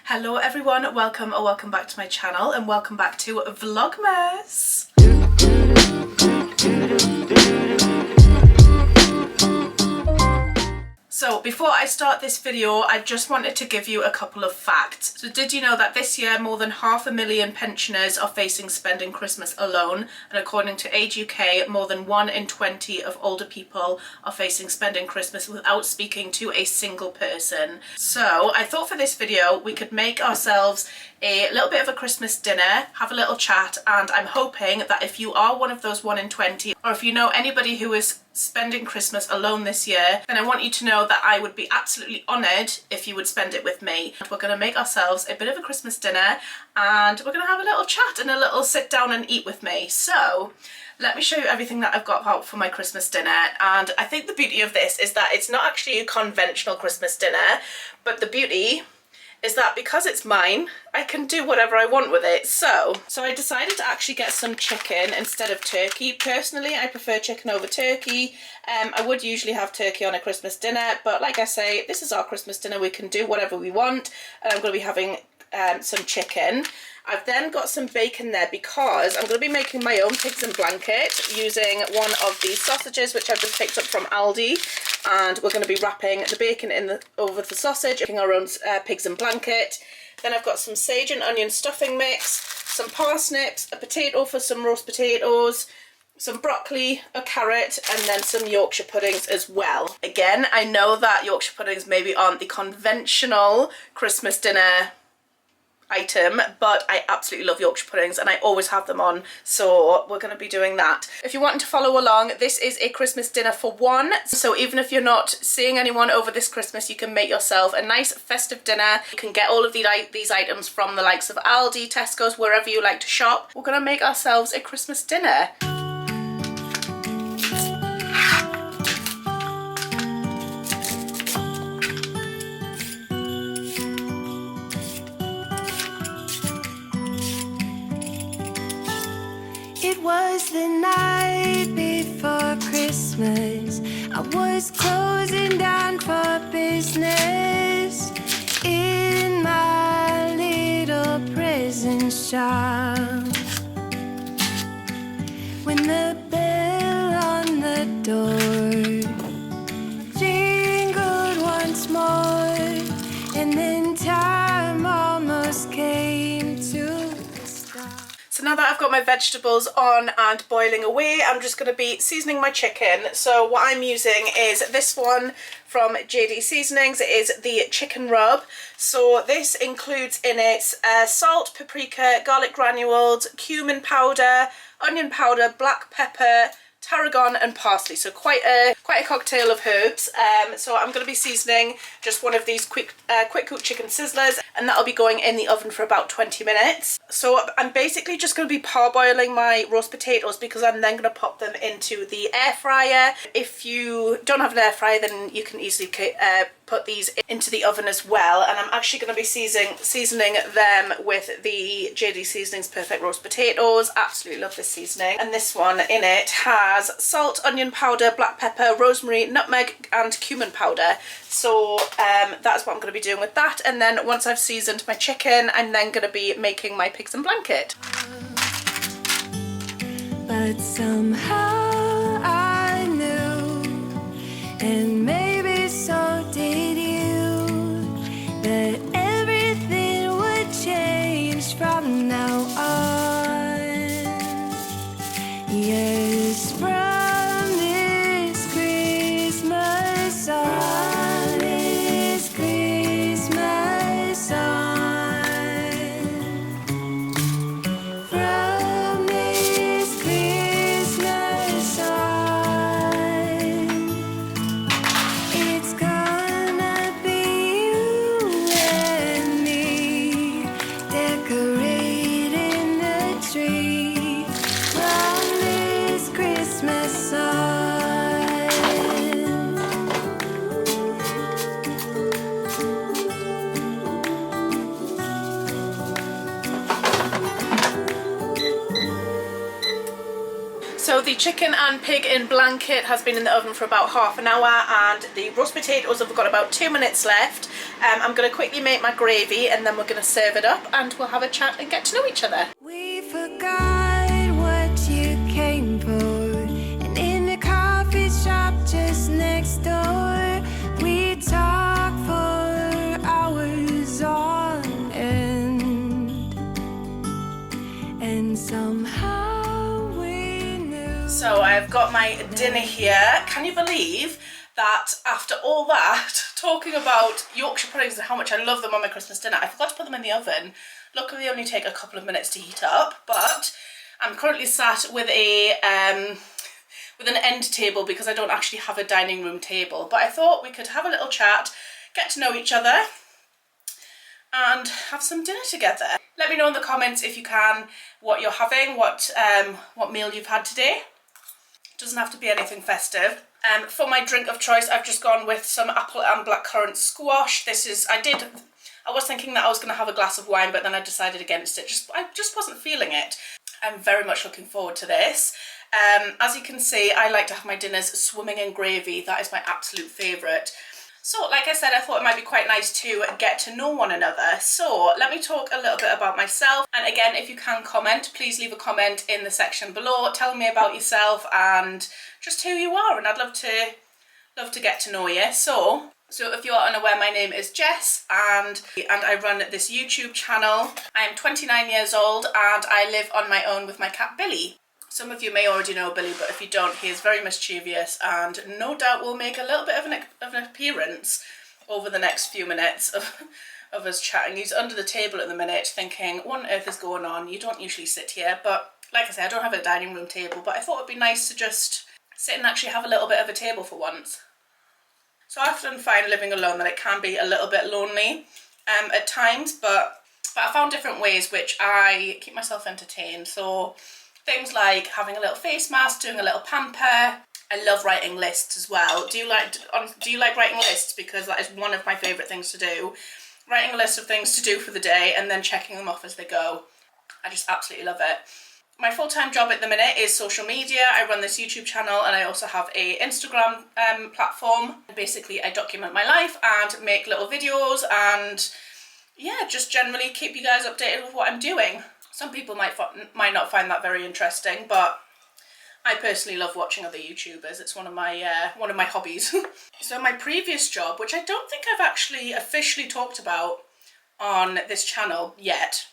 Hello everyone, welcome or welcome back to my channel and welcome back to Vlogmas. So before I start this video, I just wanted to give you a couple of facts. So did you know that this year more than 500,000 pensioners are facing spending Christmas alone? And according to Age UK, more than 1 in 20 of older people are facing spending Christmas without speaking to a single person. So I thought for this video we could make ourselves a little bit of a Christmas dinner, have a little chat, and I'm hoping that if you are one of those 1 in 20, or if you know anybody who is spending Christmas alone this year, then I want you to know that I would be absolutely honoured if you would spend it with me. We're going to make ourselves a bit of a Christmas dinner and we're going to have a little chat and a little sit down and eat with me. So let me show you everything that I've got out for my Christmas dinner. And I think the beauty of this is that it's not actually a conventional Christmas dinner, but the beauty is that because it's mine, I can do whatever I want with it. So I decided to actually get some chicken instead of turkey. Personally, I prefer chicken over turkey. I would usually have turkey on a Christmas dinner, but like I say, this is our Christmas dinner. We can do whatever we want, and I'm going to be having some chicken. I've then got some bacon there because I'm going to be making my own pigs in blanket using one of these sausages which I've just picked up from Aldi, and we're going to be wrapping the bacon over the sausage, making our own pigs in blanket. Then I've got some sage and onion stuffing mix, some parsnips, a potato for some roast potatoes, some broccoli, a carrot, and then some Yorkshire puddings as well. Again, I know that Yorkshire puddings maybe aren't the conventional Christmas dinner item, but I absolutely love Yorkshire puddings and I always have them on, so we're going to be doing that. If you're wanting to follow along, this is a Christmas dinner for one, so even if you're not seeing anyone over this Christmas, you can make yourself a nice festive dinner. You can get all of these items from the likes of Aldi, Tesco's, wherever you like to shop. We're going to make ourselves a Christmas dinner. It was the night before Christmas. I was closing down for business in my little present shop, when the bell on the door jingled once more, and then time almost came to a stop. So now that I've got my vegetables on and boiling away, I'm just going to be seasoning my chicken. So what I'm using is this one from JD Seasonings. It is the chicken rub. So this includes in it salt, paprika, garlic granules, cumin powder, onion powder, black pepper, tarragon and parsley, so quite a cocktail of herbs. So I'm going to be seasoning just one of these quick cook chicken sizzlers, and that'll be going in the oven for about 20 minutes. So I'm basically just going to be parboiling my roast potatoes because I'm then going to pop them into the air fryer. If you don't have an air fryer, then you can easily put these into the oven as well, and I'm actually going to be seasoning them with the JD Seasonings Perfect Roast Potatoes. Absolutely love this seasoning, and this one in it has salt, onion powder, black pepper, rosemary, nutmeg and cumin powder. So that's what I'm going to be doing with that, and then once I've seasoned my chicken, I'm then going to be making my pigs in blanket. But somehow I knew, and maybe so did you, that everything would change from now on. Yes, from this Christmas on, this Christmas on, from this Christmas on, it's gonna be you and me decorating the tree from this Christmas on. So the chicken and pig in blanket has been in the oven for about half an hour, and the roast potatoes have got about 2 minutes left. I'm going to quickly make my gravy and then we're going to serve it up and we'll have a chat and get to know each other. We forgot what you came for, and in the coffee shop just next door, we talked for hours on end, and somehow we knew. So I've got my dinner here. Can you believe that after all that, talking about Yorkshire puddings and how much I love them on my Christmas dinner, I forgot to put them in the oven. Luckily they only take a couple of minutes to heat up, but I'm currently sat with an end table because I don't actually have a dining room table. But I thought we could have a little chat, get to know each other, and have some dinner together. Let me know in the comments if you can what you're having, what meal you've had today. Doesn't have to be anything festive. For my drink of choice, I've just gone with some apple and blackcurrant squash. I was thinking that I was going to have a glass of wine, but then I decided against it. I just wasn't feeling it. I'm very much looking forward to this. As you can see, I like to have my dinners swimming in gravy. That is my absolute favourite. So, like I said, I thought it might be quite nice to get to know one another. So, let me talk a little bit about myself. And again, if you can comment, please leave a comment in the section below. Tell me about yourself and just who you are. And I'd love to get to know you. So if you are unaware, my name is Jess and I run this YouTube channel. I am 29 years old and I live on my own with my cat Billy. Some of you may already know Billy, but if you don't, he is very mischievous and no doubt will make a little bit of an appearance over the next few minutes of us chatting. He's under the table at the minute thinking, what on earth is going on? You don't usually sit here, but like I said, I don't have a dining room table, but I thought it'd be nice to just sit and actually have a little bit of a table for once. So I often find living alone that it can be a little bit lonely at times, but I found different ways which I keep myself entertained. So things like having a little face mask, doing a little pamper. I love writing lists as well. Do you like writing lists? Because that is one of my favourite things to do. Writing a list of things to do for the day and then checking them off as they go. I just absolutely love it. My full-time job at the minute is social media. I run this YouTube channel and I also have a Instagram platform. Basically, I document my life and make little videos and yeah, just generally keep you guys updated with what I'm doing. Some people might not find that very interesting, but I personally love watching other YouTubers. It's one of my hobbies. So my previous job, which I don't think I've actually officially talked about on this channel yet,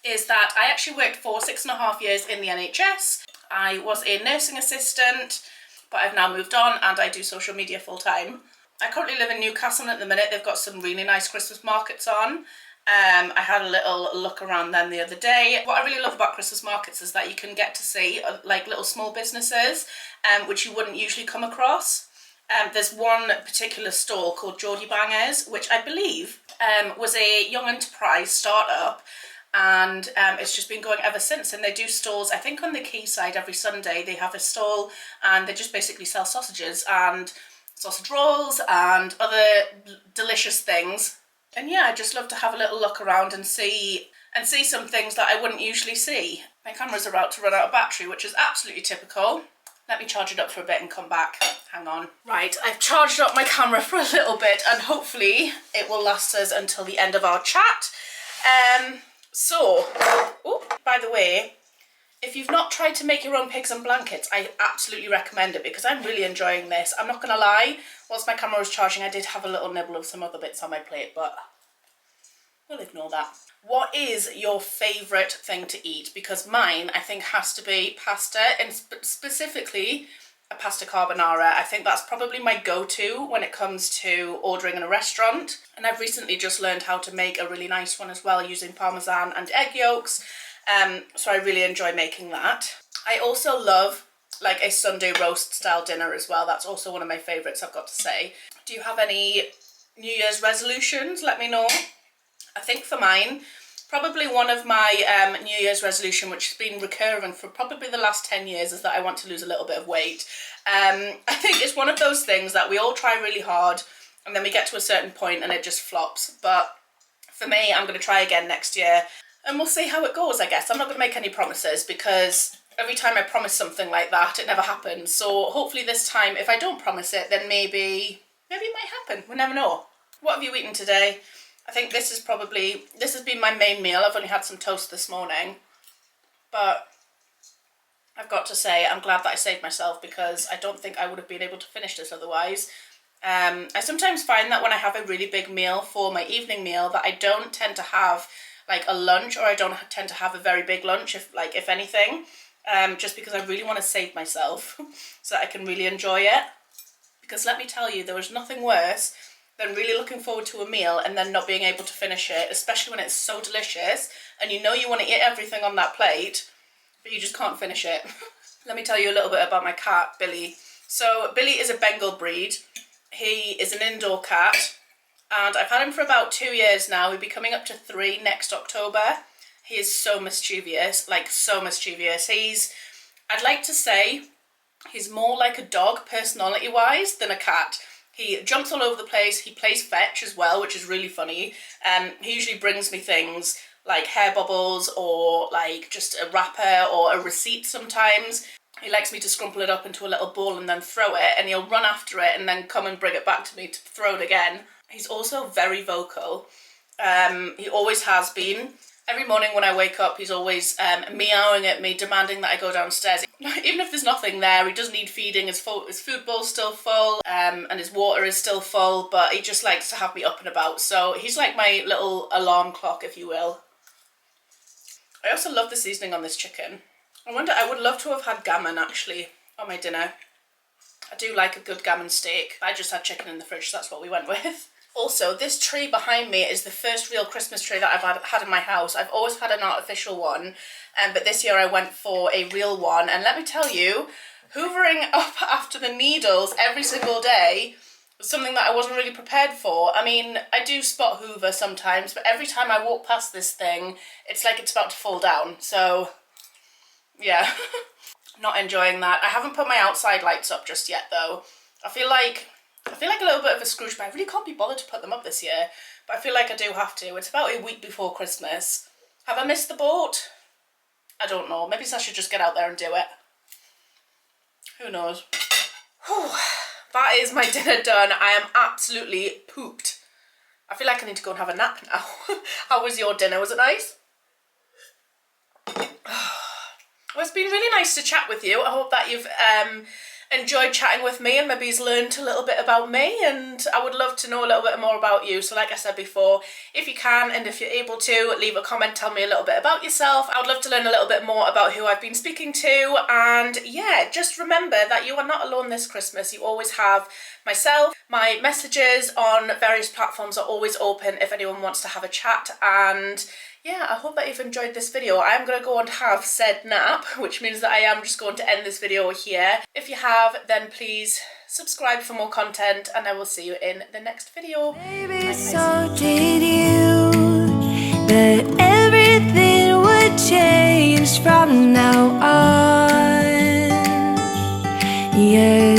is that I actually worked for 6.5 years in the NHS. I was a nursing assistant, but I've now moved on and I do social media full time. I currently live in Newcastle at the minute. They've got some really nice Christmas markets on. I had a little look around them the other day. What I really love about Christmas markets is that you can get to see like little small businesses which you wouldn't usually come across. There's one particular stall called Geordie Bangers, which I believe was a young enterprise startup, and it's just been going ever since. And they do stalls, I think on the quayside every Sunday they have a stall and they just basically sell sausages and sausage rolls and other delicious things. And yeah, I just love to have a little look around and see some things that I wouldn't usually see. My camera's about to run out of battery, which is absolutely typical. Let me charge it up for a bit and come back. Hang on. Right, I've charged up my camera for a little bit and hopefully it will last us until the end of our chat. By the way, if you've not tried to make your own pigs and blankets, I absolutely recommend it because I'm really enjoying this. I'm not going to lie, whilst my camera was charging, I did have a little nibble of some other bits on my plate, but we'll ignore that. What is your favourite thing to eat? Because mine, I think, has to be pasta, and specifically a pasta carbonara. I think that's probably my go-to when it comes to ordering in a restaurant. And I've recently just learned how to make a really nice one as well using parmesan and egg yolks. So I really enjoy making that. I also love like a Sunday roast style dinner as well. That's also one of my favourites, I've got to say. Do you have any New Year's resolutions? Let me know. I think for mine, probably one of my New Year's resolution, which has been recurring for probably the last 10 years, is that I want to lose a little bit of weight. I think it's one of those things that we all try really hard and then we get to a certain point and it just flops. But for me, I'm going to try again next year and we'll see how it goes, I guess. I'm not going to make any promises because every time I promise something like that, it never happens. So hopefully this time, if I don't promise it, then maybe it might happen. We never know. What have you eaten today? I think this has been my main meal. I've only had some toast this morning, but I've got to say I'm glad that I saved myself, because I don't think I would have been able to finish this otherwise. I sometimes find that when I have a really big meal for my evening meal, that I don't tend to have like a lunch, or I don't tend to have a very big lunch, if anything, just because I really want to save myself so that I can really enjoy it. Because let me tell you, there is nothing worse than really looking forward to a meal and then not being able to finish it, especially when it's so delicious and you know you want to eat everything on that plate, but you just can't finish it. Let me tell you a little bit about my cat, Billy. So Billy is a Bengal breed. He is an indoor cat, and I've had him for about 2 years now. He'll be coming up to 3 next October. He is so mischievous, like so mischievous. I'd like to say, he's more like a dog personality-wise than a cat. He jumps all over the place. He plays fetch as well, which is really funny. He usually brings me things like hair bubbles, or like just a wrapper or a receipt sometimes. He likes me to scrumple it up into a little ball and then throw it, and he'll run after it and then come and bring it back to me to throw it again. He's also very vocal. He always has been. Every morning when I wake up, he's always meowing at me, demanding that I go downstairs. Even if there's nothing there, he does need feeding. His food bowl's still full, and his water is still full, but he just likes to have me up and about. So he's like my little alarm clock, if you will. I also love the seasoning on this chicken. I would love to have had gammon, actually, on my dinner. I do like a good gammon steak. I just had chicken in the fridge, so that's what we went with. Also, this tree behind me is the first real Christmas tree that I've had in my house. I've always had an artificial one, but this year I went for a real one. And let me tell you, hoovering up after the needles every single day was something that I wasn't really prepared for. I mean, I do spot hoover sometimes, but every time I walk past this thing, it's like it's about to fall down. So yeah, not enjoying that. I haven't put my outside lights up just yet though. I feel like a little bit of a Scrooge, but I really can't be bothered to put them up this year. But I feel like I do have to. It's about a week before Christmas. Have I missed the boat? I don't know. Maybe I should just get out there and do it. Who knows? Whew. That is my dinner done. I am absolutely pooped. I feel like I need to go and have a nap now. How was your dinner? Was it nice? Well, it's been really nice to chat with you. I hope that you've enjoyed chatting with me and maybe he's learned a little bit about me, and I would love to know a little bit more about you. So like I said before, if you can and if you're able to, leave a comment, tell me a little bit about yourself. I would love to learn a little bit more about who I've been speaking to, and yeah, just remember that you are not alone this Christmas. You always have myself. My messages on various platforms are always open if anyone wants to have a chat, and yeah, I hope that you've enjoyed this video. I am going to go and have said nap, which means that I am just going to end this video here. If you have, then please subscribe for more content, and I will see you in the next video. Maybe so did you, that everything would change from now on. Yeah.